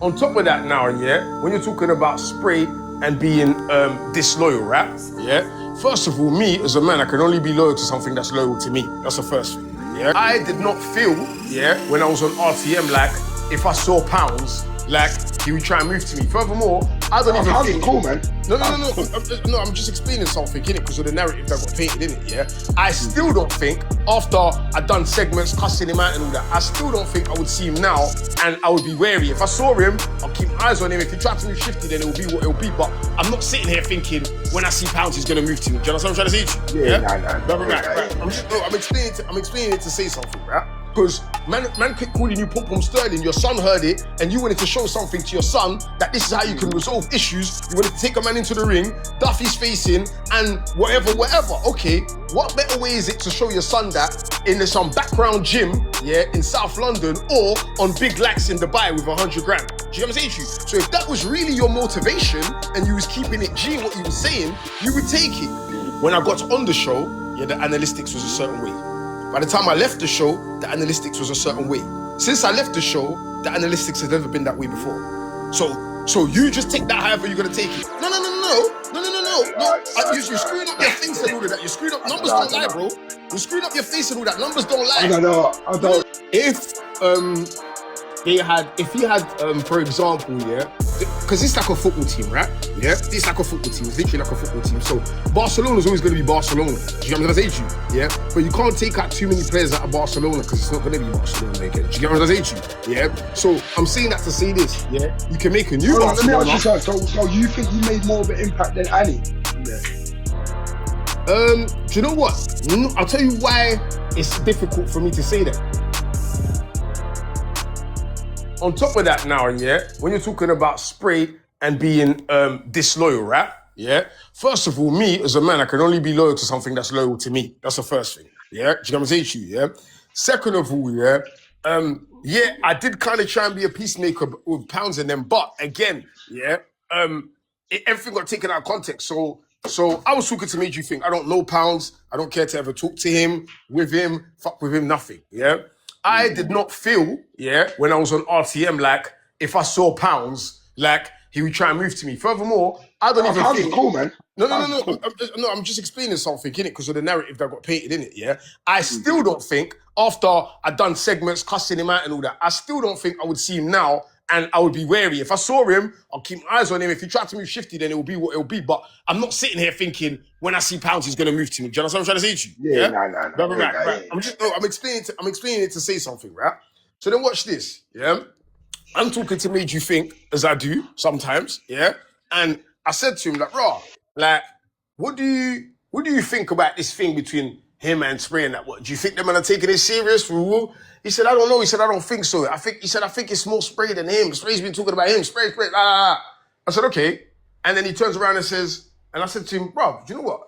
On top of that now, yeah, when you're talking about spray and being disloyal, right? Yeah. First of all, me as a man, I can only be loyal to something that's loyal to me. That's the first thing. Yeah. I did not feel, yeah, when I was on RTM, like if I saw pounds, like he would try and move to me. Furthermore, I don't even think. Cool, man. No. I'm just explaining something in it because of the narrative that got painted in it. Yeah. I still don't think after I done segments cussing him out and all that, I still don't think I would see him now and I would be wary. If I saw him, I'll keep my eyes on him. If he tried to move shifty, then it will be what it will be. But I'm not sitting here thinking when I see pounds, he's gonna move to me. Do you understand what I'm trying to say to you? Yeah. I'm explaining it to say something, right? Because man kept calling you Pom Sterling, your son heard it, and you wanted to show something to your son that this is how you can resolve issues. You wanted to take a man into the ring, Duffy's facing, and whatever. Okay, what better way is it to show your son that in some background gym, yeah, in South London, or on big lakhs in Dubai with 100 grand? Do you know what I'm saying to you? So if that was really your motivation and you was keeping it G in what you were saying, you would take it. When I got on the show, yeah, the analytics was a certain way. By the time I left the show, the analytics was a certain way. Since I left the show, the analytics has never been that way before. So you just take that however you're gonna take it. No. You're screwing up your face and all of that. You're screwing up, numbers don't lie, bro. You're screwing up your face and all that. Numbers don't lie. I don't. If he had, for example, yeah, because it's like a football team, right? Yeah, it's like a football team. It's literally like a football team. So Barcelona's always going to be Barcelona. Do you know what I'm saying to you? Yeah, but you can't take out too many players out of Barcelona because it's not going to be Barcelona again. Do you get what I'm saying to you? Yeah. So I'm saying that to say this. Yeah, you can make a new Barcelona. Let me ask you something. So you think he made more of an impact than Ali? Yeah. Do you know what? I'll tell you why it's difficult for me to say that. On top of that now, yeah, when you're talking about spray and being disloyal, right? Yeah. First of all, me as a man, I can only be loyal to something that's loyal to me. That's the first thing. Yeah. Do you know what I'm saying to you? Yeah. Second of all, yeah, I did kind of try and be a peacemaker with pounds in them, but again, yeah, everything got taken out of context. So I was talking to Made You Think. I don't know pounds. I don't care to ever talk to him, with him, fuck with him, nothing. Yeah. I did not feel, yeah, when I was on RTM, like if I saw pounds, like he would try and move to me. Furthermore, I don't even think. Cool, man. No. I'm just explaining something in it because of the narrative that got painted in it. Yeah, I still don't think after I done segments cussing him out and all that, I still don't think I would see him now and I would be wary. If I saw him, I'll keep my eyes on him. If he tried to move shifty, then it will be what it will be. But I'm not sitting here thinking when I see pounds, he's gonna move to me. Do you understand what I'm trying to say to you? No. Right. I'm explaining it to say something, right? So then watch this. Yeah, I'm talking to Made You Think as I do sometimes. Yeah, and I said to him like, "Raw, like, what do you think about this thing between him and Spray and that? What do you think they're gonna take it serious?" He said, "I don't know." He said, "I don't think so. I think it's more Spray than him. Spray's been talking about him. Spray. I said, "Okay." And then he turns around and says, and I said to him, "Bro, do you know what?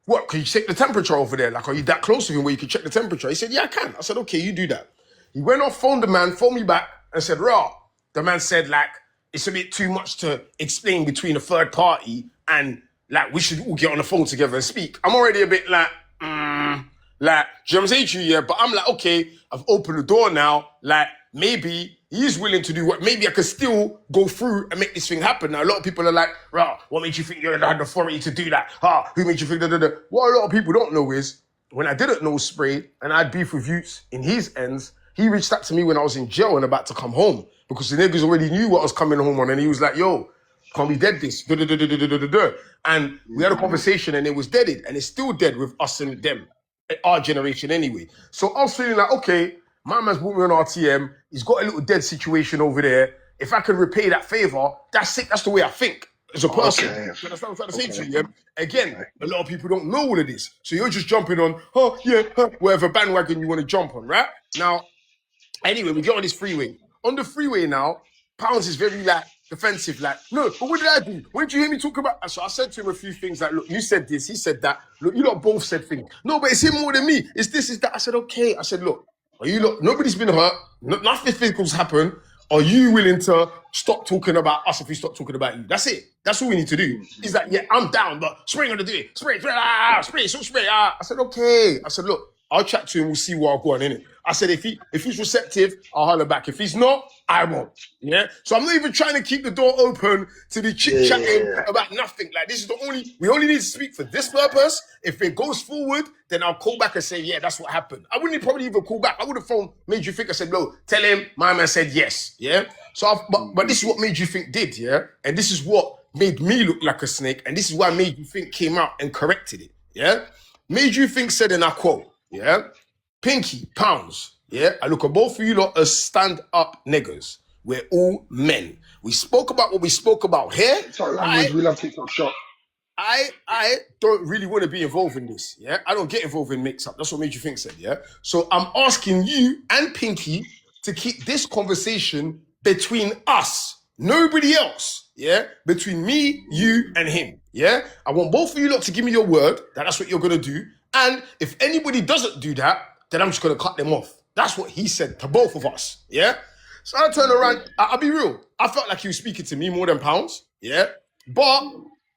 What, can you check the temperature over there? Like, are you that close to him where you can check the temperature?" He said, "Yeah, I can." I said, "Okay, you do that." He went off, phoned the man, phoned me back and said, "Raw." The man said, like, it's a bit too much to explain between a third party and like, we should all get on the phone together and speak. I'm already a bit like, do you know what I'm saying to you? Yeah, but I'm like, okay, I've opened the door now. Like, maybe he's willing to do what, maybe I could still go through and make this thing happen. Now, a lot of people are like, "Rah, what made you think you had the authority to do that? Who made you think that?" What a lot of people don't know is, when I didn't know Spray and I had beef with Utes in his ends, he reached out to me when I was in jail and about to come home because the niggas already knew what I was coming home on, and he was like, "Yo, can't be dead this." And we had a conversation and it was deaded, and it's still dead with us and them, our generation anyway. So I was feeling like, okay, my man's brought me on RTM. He's got a little dead situation over there. If I can repay that favor, that's it. That's the way I think as a person. Okay. You understand what I'm trying to say to you? Yeah? Again, a lot of people don't know all of this. So you're just jumping on, whatever bandwagon you want to jump on, right? Now, anyway, we get on this freeway. On the freeway now, Pounds is very like defensive, like, "No, but what did I do? When did you hear me talk about?" So I said to him a few things like, "Look, you said this, he said that. Look, you lot both said things. No, but it's him more than me. It's this, it's that." I said, "Okay." I said, "Look, are you lot, nobody's been hurt, nothing physical's happened. Are you willing to stop talking about us if we stop talking about you?" That's it. That's all we need to do. He's like, "Yeah, I'm down, but Spray gonna do it. Spray. I said, "Okay." I said, "Look, I'll chat to him, we'll see what I'll go on, innit?" I said, if he's receptive, I'll holler back. If he's not, I won't. Yeah. So I'm not even trying to keep the door open to be chit-chatting about nothing. Like, this is we only need to speak for this purpose. If it goes forward, then I'll call back and say, yeah, that's what happened. I wouldn't probably even call back. I would have phoned Made You Think. I said, no, tell him my man said yes. Yeah. So, but this is what Made You Think did. Yeah. And this is what made me look like a snake. And this is why Made You Think came out and corrected it. Yeah. Made You Think said, and I quote, yeah, Pinky, Pounds, yeah, I look at both of you lot as stand-up niggas. We're all men. We spoke about what we spoke about here. TikTok language, we love TikTok shop. I don't really want to be involved in this, yeah? I don't get involved in mix-up. That's what Made You Think said, yeah? So I'm asking you and Pinky to keep this conversation between us, nobody else, yeah? Between me, you, and him, yeah? I want both of you lot to give me your word that that's what you're going to do. And if anybody doesn't do that, then I'm just going to cut them off. That's what he said to both of us, yeah? So I turned around, I'll be real. I felt like he was speaking to me more than Pounds, yeah? But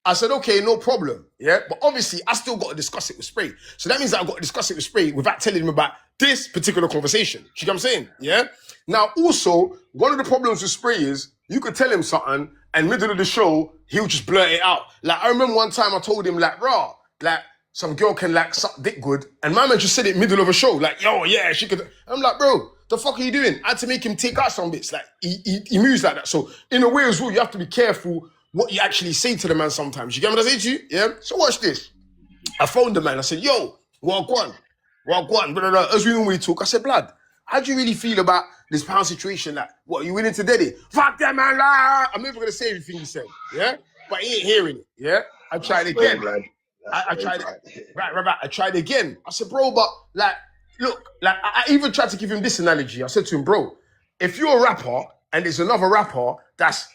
I said, okay, no problem, yeah? But obviously, I still got to discuss it with Spray. So that means that I've got to discuss it with Spray without telling him about this particular conversation. You know what I'm saying, yeah? Now, also, one of the problems with Spray is you could tell him something and middle of the show, he'll just blurt it out. Like, I remember one time I told him, like, raw, like, some girl can, like, suck dick good. And my man just said it middle of a show. Like, yo, yeah, she could. I'm like, bro, the fuck are you doing? I had to make him take out some bits. Like, he moves like that. So, in a way as well, you have to be careful what you actually say to the man sometimes. You get what I say to you? Yeah? So, watch this. I phoned the man. I said, yo, walk on. Blah, blah, blah. As we normally talk, I said, blood, how do you really feel about this pound situation? Like, what, you willing to dead it? Fuck that, man. I'm never going to say everything he said. Yeah? But he ain't hearing it. Yeah? I tried again. I tried it. Right. I tried again. I said, bro, but like, look, like I even tried to give him this analogy. I said to him, bro, if you're a rapper and there's another rapper that's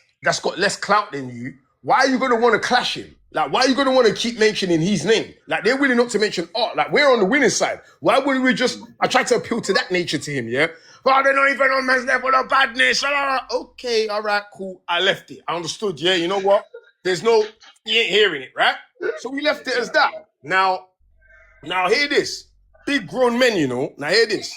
got less clout than you, why are you gonna want to clash him? Like, why are you gonna want to keep mentioning his name? Like, they're willing not to mention art. Like, we're on the winning side. Why wouldn't we just? I tried to appeal to that nature to him. Yeah. Well, they're not even on man's level of badness. Okay, all right, cool. I left it. I understood. Yeah, you know what? He ain't hearing it, right? So we left it as that. Now hear this. Big grown men, you know. Now hear this.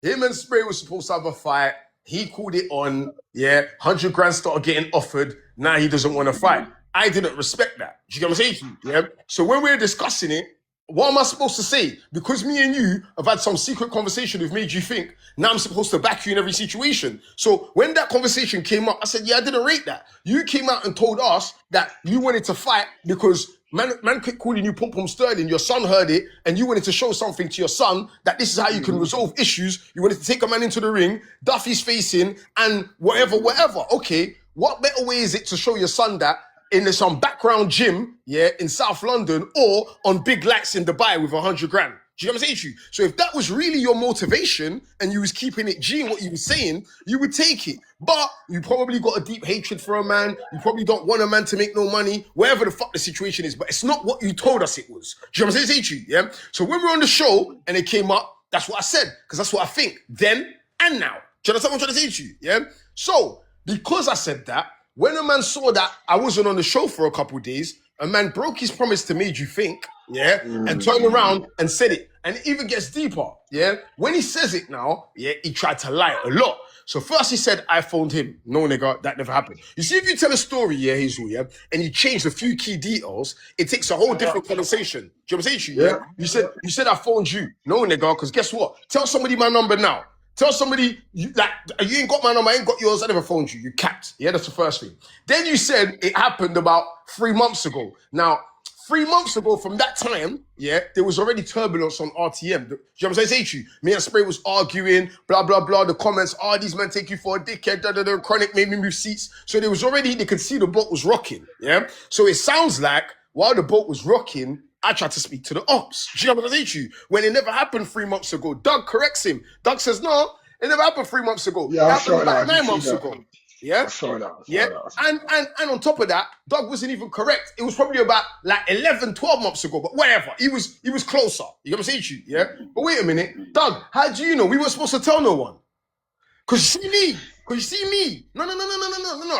Him and Spray was supposed to have a fight. He called it on. Yeah, 100 grand started getting offered. Now he doesn't want to fight. I didn't respect that. Do you get what I'm saying to you? Yeah. So when we're discussing it, what am I supposed to say? Because me and you have had some secret conversation with Made You Think, now I'm supposed to back you in every situation. So when that conversation came up, I said, yeah, I didn't rate that. You came out and told us that you wanted to fight because man kept calling you Pom Pom Sterling. Your son heard it and you wanted to show something to your son that this is how you can resolve issues. You wanted to take a man into the ring, Duffy's facing and whatever. Okay, what better way is it to show your son that in some background gym, yeah, in South London or on big lights in Dubai with 100 grand? Do you know what I'm saying to you? So if that was really your motivation and you was keeping it G in what you were saying, you would take it. But you probably got a deep hatred for a man. You probably don't want a man to make no money, wherever the fuck the situation is. But it's not what you told us it was. Do you know what I'm saying to you? Yeah. So when we're on the show and it came up, that's what I said. Because that's what I think then and now. Do you understand what I'm trying to say to you? Yeah. So because I said that, when a man saw that I wasn't on the show for a couple of days, a man broke his promise to Made You Think, yeah, and turned around and said it. And it even gets deeper, yeah? When he says it now, yeah, he tried to lie a lot. So first he said, I phoned him. No, nigga, that never happened. You see, if you tell a story, yeah, Hazel, yeah, and you change a few key details, it takes a whole different conversation. Do you know what I'm saying to you, yeah? You said I phoned you. No, nigga, because guess what? Tell somebody my number now. Tell somebody, you ain't got my number, I ain't got yours, I never phoned you. You capped. Yeah, that's the first thing. Then you said it happened about 3 months ago. Now, 3 months ago from that time, yeah, there was already turbulence on RTM. Do you know what I'm saying to you? Me and Spray was arguing, blah, blah, blah. The comments, these men take you for a dickhead, Chronic made me move seats. So there was already, they could see the boat was rocking, yeah? So it sounds like while the boat was rocking, I tried to speak to the ops. Do you know what I'm saying to you? When it never happened 3 months ago, Doug corrects him. Doug says, no, it never happened 3 months ago. Yeah, it I saw happened that. about 9 months ago. Yeah? I saw that. Yeah. And on top of that, Doug wasn't even correct. It was probably about like 11, 12 months ago, but whatever. He was closer. You know what I'm saying to you? Yeah. But wait a minute, Doug, how do you know? We weren't supposed to tell no one. Cause you see me. No.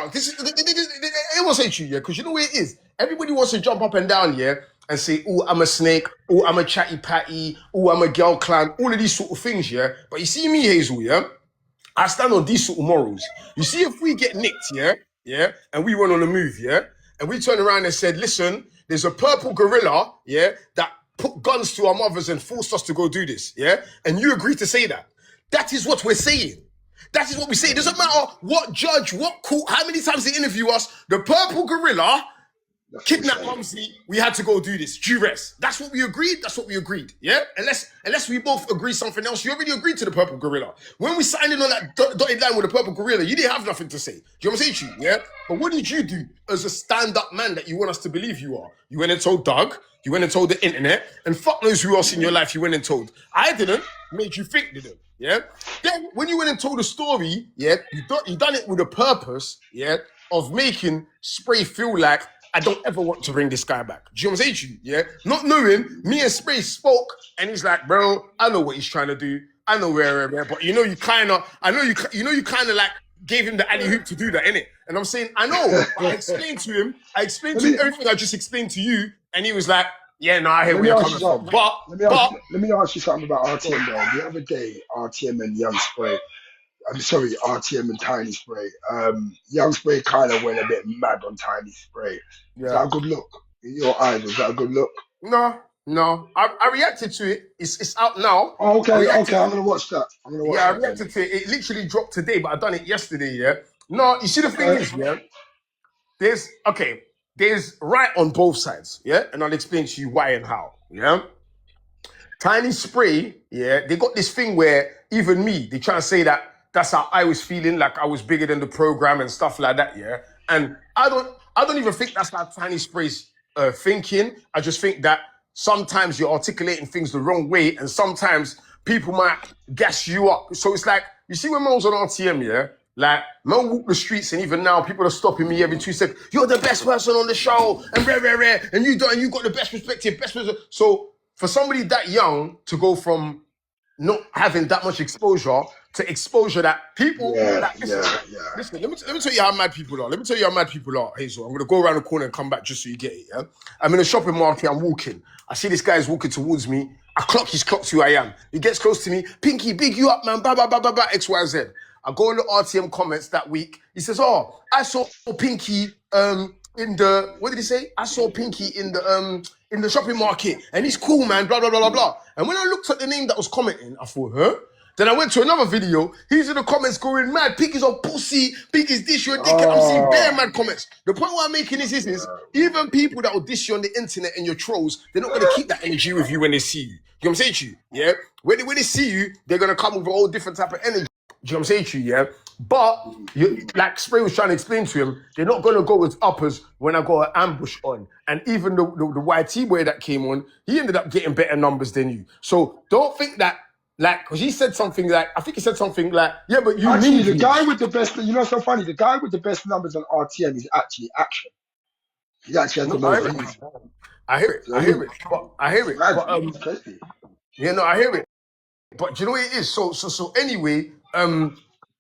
This is, it won't say to you, yeah. Cause you know where it is. Everybody wants to jump up and down, yeah, and say, oh, I'm a snake, oh, I'm a chatty patty, oh, I'm a girl clan, all of these sort of things, yeah? But you see me, Hazel, yeah? I stand on these sort of morals. You see, if we get nicked, yeah, and we went on a move, yeah, and we turned around and said, listen, there's a purple gorilla, yeah, that put guns to our mothers and forced us to go do this, yeah, and you agree to say that. That is what we're saying. That is what we say. It doesn't matter what judge, what court, how many times they interview us. The purple gorilla kidnapped Mumsy. We had to go do this. Duress. That's what we agreed. That's what we agreed. Yeah. Unless we both agree something else. You already agreed to the purple gorilla. When we signed in on that dotted line with the purple gorilla, you didn't have nothing to say. Do you know what I'm saying to you? Yeah. But what did you do as a stand-up man that you want us to believe you are? You went and told Doug. You went and told the internet. And fuck knows who else in your life you went and told. I didn't. Made you think, didn't. Yeah. Then when you went and told a story, yeah, you done it with a purpose, yeah, of making Spray feel like I don't ever want to bring this guy back. Do you know what I'm saying to you? Yeah. Not knowing, me and Spray spoke, and he's like, bro, I know what he's trying to do. I know where, but you know, you kind of like gave him the alley hoop to do that, innit? And I'm saying, I know. I explained to him everything I just explained to you, and he was like, yeah, no, I hear where you're coming from. But let me ask you something about RTM though. The other day, RTM and Young Spray, RTM and Tiny Spray. Young Spray kind of went a bit mad on Tiny Spray. Yeah. Is that a good look? In your eyes, was that a good look? No. I reacted to it. It's out now. Oh, okay. I'm gonna watch that. I reacted to it. It literally dropped today, but I done it yesterday, yeah? No, you see the thing is, yeah? There's right on both sides, yeah? And I'll explain to you why and how, yeah? Tiny Spray, yeah, they got this thing where even me, they try to say that that's how I was feeling, like I was bigger than the program and stuff like that, yeah? And I don't even think that's how Tiny Spray's thinking. I just think that sometimes you're articulating things the wrong way and sometimes people might gas you up. So it's like, you see when I was on RTM, yeah? Like, man walk the streets and even now people are stopping me every 2 seconds. You're the best person on the show and rare. And you got the best perspective, best person. So for somebody that young to go from not having that much exposure to exposure that people... Listen, let me tell you how mad people are. Hazel, I'm going to go around the corner and come back just so you get it, yeah? I'm in a shopping market, I'm walking. I see this guy's walking towards me. He's clocked who I am. He gets close to me. Pinky, big you up, man. Blah, blah, blah, blah, blah, X, Y, Z. I go in the RTM comments that week. He says, oh, I saw Pinky in the... What did he say? I saw Pinky in the shopping market. And he's cool, man. Blah, blah, blah, blah, blah. And when I looked at the name that was commenting, I thought, huh? Then I went to another video. He's in the comments going mad. Pinky's a pussy. Pinky's dish you a dick. And I'm seeing bare mad comments. The point why I'm making this is even people that will dish you on the internet and your trolls, they're not going to keep that energy with you when they see you. You know what I'm saying to you? Yeah? When they see you, they're going to come with a whole different type of energy. Do you know what I'm saying to you? Yeah? But, like Spray was trying to explain to him, they're not going to go with uppers when I got an ambush on. And even the YT boy that came on, he ended up getting better numbers than you. So don't think that, like, because he said something like, I think he said something like, yeah, but you actually, the guy with the best, you know, so funny, the guy with the best numbers on RTM is actually Action. He actually has the most. I hear it. I hear it. I hear it. But do you know what it is? So anyway,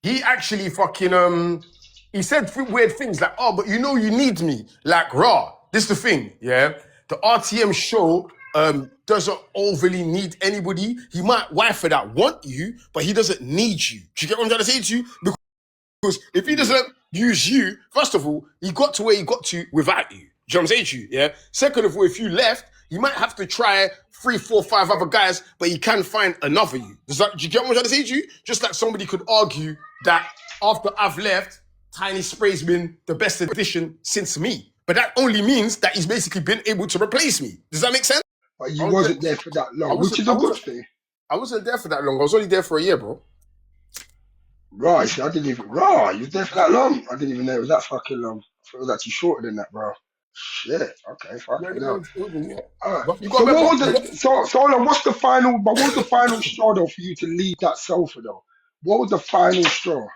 he actually fucking he said weird things like, oh, but you know you need me. Like, raw. This is the thing, yeah? The RTM show doesn't overly need anybody. He might wife for that want you, but he doesn't need you. Do you get what I'm trying to say to you? Because if he doesn't use you, first of all, he got to where he got to without you. Do you know what I'm saying to you? Yeah. Second of all, if you left, he might have to try 3, 4, 5 other guys, but he can find another you. Do you get what I'm trying to say to you? Just like somebody could argue that after I've left, Tiny Spray's been the best addition since me. But that only means that he's basically been able to replace me. Does that make sense? But you wasn't there for that long, which is a good thing. I wasn't there for that long. I was only there for a year, bro. Right, so I didn't even... Right, you were there for that long? I didn't even know it was that fucking long. I thought it was actually shorter than that, bro. Shit. Okay, fucking hell. Alright. So hold on, what's the final straw though for you to leave that sofa though? What was the final straw?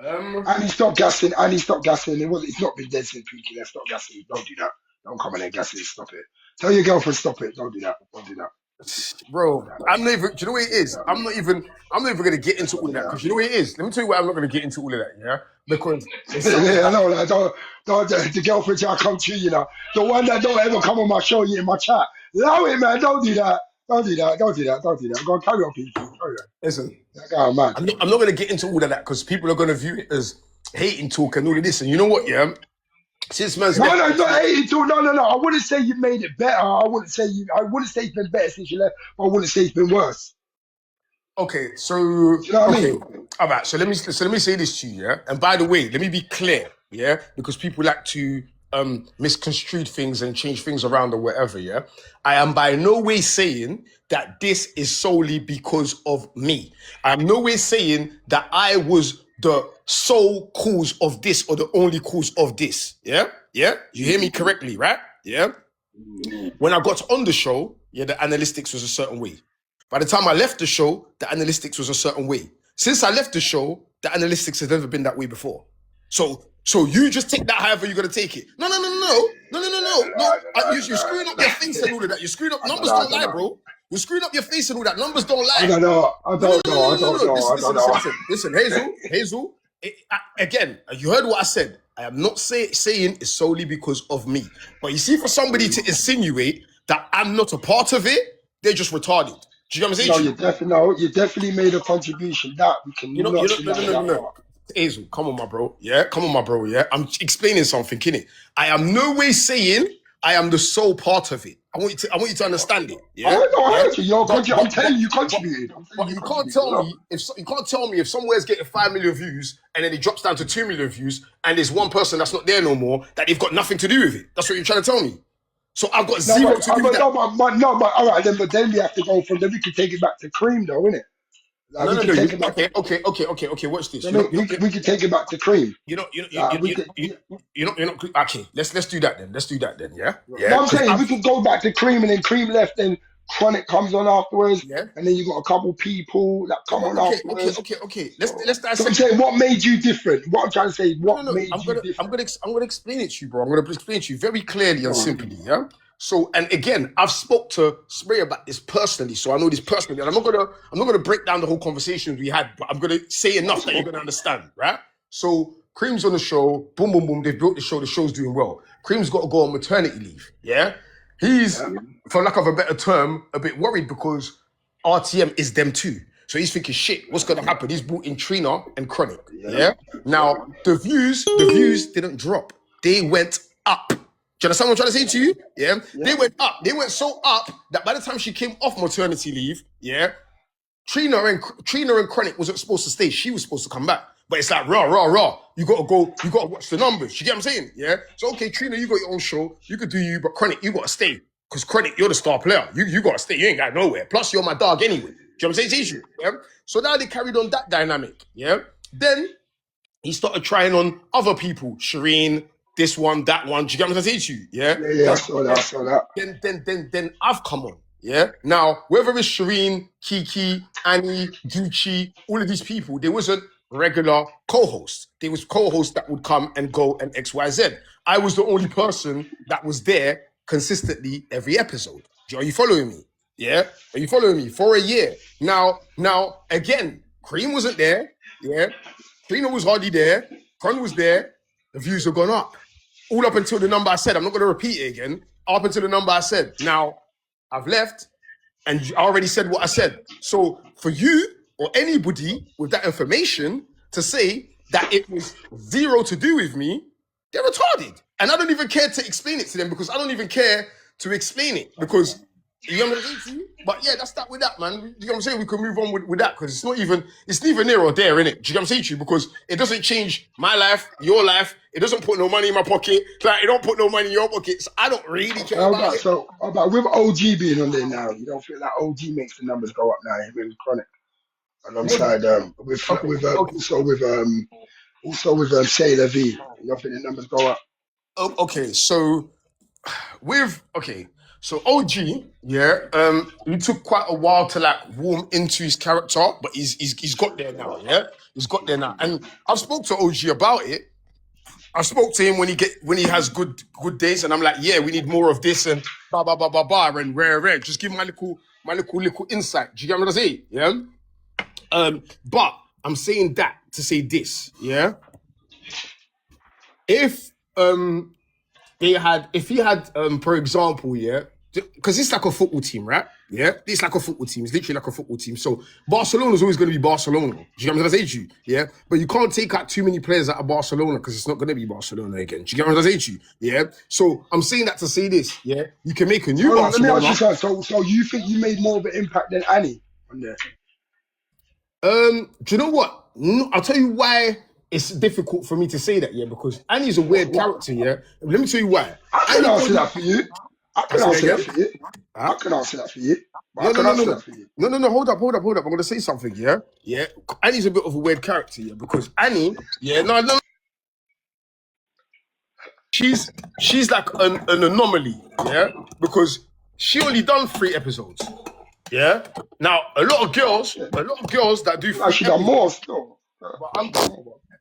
And he stopped gassing. It's not been dead since Pinky left. Stop gassing. Don't do that. Don't come in and gas it. Stop it. Tell your girlfriend stop it. Don't do that. Bro, I'm not even. Do you know what it is? I'm not even gonna get into all of that because you know what it is. Let me tell you why I'm not gonna get into all of that. Yeah, because I know. No, the girlfriend I come to, you know, the one that don't ever come on my show, you in my chat. Allow it, man. Don't do that. Don't do that. Don't do that. Don't do that. Go on, carry on, PQ. Carry on. Listen, That guy, man. I'm not going to get into all of that because people are going to view it as hating talk and all of this. And you know what, yeah? Since man's No, left, no, it's not hating too. No, no, no. I wouldn't say you made it better. I wouldn't say it's been better since you left. But I wouldn't say it's been worse. okay, so Do you know what I okay, mean? all right. So let me say this to you, yeah. And by the way, let me be clear, yeah, because people like to misconstrue things and change things around or whatever, yeah. I am by no way saying that this is solely because of me. I'm no way saying that I was the sole cause of this or the only cause of this. Yeah, yeah. You hear me correctly, right? Yeah. When I got on the show, yeah, the analytics was a certain way. By the time I left the show, the analytics was a certain way. Since I left the show, the analytics has never been that way before. So you just take that however you're gonna take it. No. You're screwing up your face and all of that. You're screwing up. Numbers don't lie, bro. You're screwing up your face and all that. Numbers don't lie. I don't know. I don't know. Listen, Hazel. Again, you heard what I said. I am not saying it's solely because of me. But you see, for somebody to insinuate that I'm not a part of it, they're just retarded. Do you know what I'm saying? You definitely made a contribution. That we can No. Hazel, come on, my bro. Yeah, come on, my bro. Yeah, I'm explaining something, innit? I am no way saying I am the sole part of it. I want you to understand it. Yeah, I heard you. I'm telling you, you contributed. But you can't tell me if somewhere's getting 5 million views and then it drops down to 2 million views and there's one person that's not there no more that they've got nothing to do with it. That's what you're trying to tell me. So I've got zero to do with that. All right, but then we have to go from. Then we can take it back to Cream, though, innit? Okay. Watch this. We can take it back to Cream. Okay, let's do that then. Yeah. No, I'm saying we could go back to Cream, and then Cream left, and Chronic comes on afterwards, and then you got a couple people that come on afterwards. Okay. Let's dissect. So I'm saying, what made you different? What I'm trying to say, what made you different? I'm gonna explain it to you, bro. I'm gonna explain it to you very clearly and simply. Yeah. So, and again, I've spoke to Spray about this personally, so I know this personally, and I'm not gonna break down the whole conversation we had, but I'm gonna say enough that you're gonna understand, right? So, Cream's on the show, boom, they've built the show, the show's doing well. Cream's got to go on maternity leave, yeah? He's, for lack of a better term, a bit worried because RTM is them too. So he's thinking, shit, what's gonna happen? He's brought in Trina and Chronic, yeah? Now, the views didn't drop. They went up. Do you understand what I'm trying to say to you? Yeah? They went up. They went so up that by the time she came off maternity leave, yeah, Trina and Chronic wasn't supposed to stay. She was supposed to come back. But it's like, raw. You gotta watch the numbers. You get what I'm saying? Yeah? So okay, Trina, you got your own show. You could do you, but Chronic, you gotta stay. Because Chronic, you're the star player. You gotta stay. You ain't got nowhere. Plus, you're my dog anyway. Do you know what I'm saying? Yeah? So now they carried on that dynamic. Yeah. Then he started trying on other people, Shireen, this one, that one. Do you get what I'm saying to you? Yeah? Yeah, I saw that. Then I've come on. Yeah? Now, whether it's Shireen, Kiki, Annie, Gucci, all of these people, there wasn't regular co-hosts. There was co-hosts that would come and go and XYZ. I was the only person that was there consistently every episode. Are you following me? Yeah? Are you following me? For a year. Now, again, Cream wasn't there. Yeah? Trina was hardly there. Con was there. The views have gone up. All up until the number I said. I'm not going to repeat it again. Up until the number I said. Now, I've left, and I already said what I said. So for you or anybody with that information to say that it was zero to do with me, they're retarded. And I don't even care to explain it to them because I don't even care to explain it because, you know what I'm saying? But yeah, that's that with that, man. You know what I'm saying? We can move on with that because it's neither near or there, innit? Do you know what I'm saying to you? Because it doesn't change my life, your life. It doesn't put no money in my pocket. Like, it don't put no money in your pocket. So I don't really care about it. So, with OG being on there now, you don't feel like OG makes the numbers go up now with Chronic alongside also with Sailor V. You don't think the numbers go up? Okay, so so OG, yeah, he took quite a while to like warm into his character, but he's got there now, yeah, he's got there now, and I've spoke to OG about it. I spoke to him when he has good days, and I'm like, yeah, we need more of this and blah blah blah blah blah and rare. Just give my little insight. Do you get what I'm saying? Yeah. But I'm saying that to say this, yeah. If they had, if he had, for example, yeah, because it's like a football team, right? Yeah, it's like a football team. It's literally like a football team. So Barcelona's always going to be Barcelona. Do you get what I'm trying to say to you? Yeah, but you can't take out too many players out of Barcelona because it's not going to be Barcelona again. Do you get what I'm trying to say to you? Yeah. So I'm saying that to say this. Yeah, you can make a new Hold on, let me Barcelona. ask you something. So you think you made more of an impact than Annie on there? Do you know what? No, I'll tell you why it's difficult for me to say that, yeah, because Annie's a weird character, yeah. Let me tell you why. I can answer that for you. I can answer that for you. Huh? I can answer that for you. No, hold up. I'm gonna say something, yeah? Yeah. Annie's a bit of a weird character, yeah, because Annie, yeah, no. She's like an anomaly, yeah, because she only done 3 episodes. Yeah. Now a lot of girls that do 3 Like she done more still.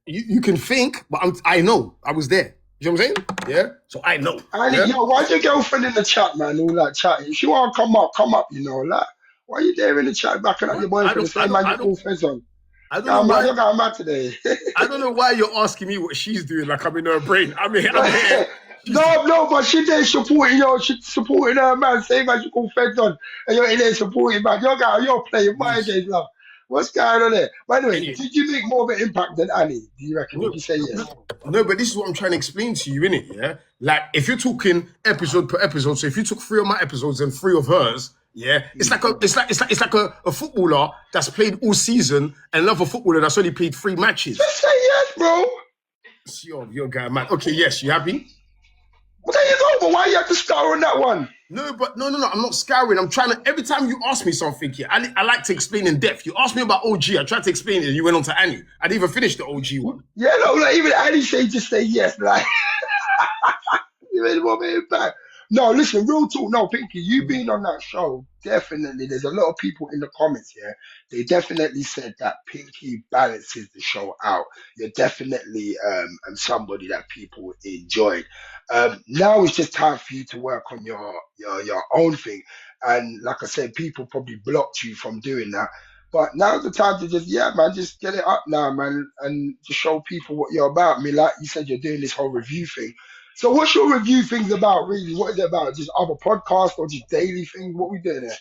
You can think, but I know I was there. You know what I'm saying? Yeah. So I know. Annie, Yeah? yo, why's your girlfriend in the chat, man? All that chatting. If you want to come up, you know, like, why are you there in the chat backing up your boyfriend the same man you call friends on? I don't know why you're going mad today. I don't know why you're asking me what she's doing. Like I'm in her brain. I'm here. No, but she there supporting supporting her man, same as you call friends on, and you're in there supporting man. You're playing mind games, love. What's going on there? By the way, did you make more of an impact than Annie? Do you reckon? Would you say yes? No, but this is what I'm trying to explain to you, innit? Yeah, like if you're talking episode per episode, so if you took 3 of my episodes and 3 of hers, yeah, it's like a footballer that's played all season and another footballer that's only played 3 matches. Just say yes, bro. You're guy, man. Okay, yes, you happy? Well, there you go, but why you have to star on that one? No, I'm not scouring. I'm trying to, every time you ask me something here, I like to explain in depth. You asked me about OG, I tried to explain it, and you went on to Annie. I didn't even finish the OG one. Yeah, no, like even Annie say just say yes, like you made more of an impact. No, listen, real talk. No, Pinky, you being on that show, definitely. There's a lot of people in the comments here. They definitely said that Pinky balances the show out. You're definitely somebody that people enjoyed. Now it's just time for you to work on your own thing. And like I said, people probably blocked you from doing that. But now's the time to just, just get it up now, man, and to show people what you're about. I mean, like you said, you're doing this whole review thing. So what's your review things about, really? What is it about? Just other podcasts or just daily things? What we doing there?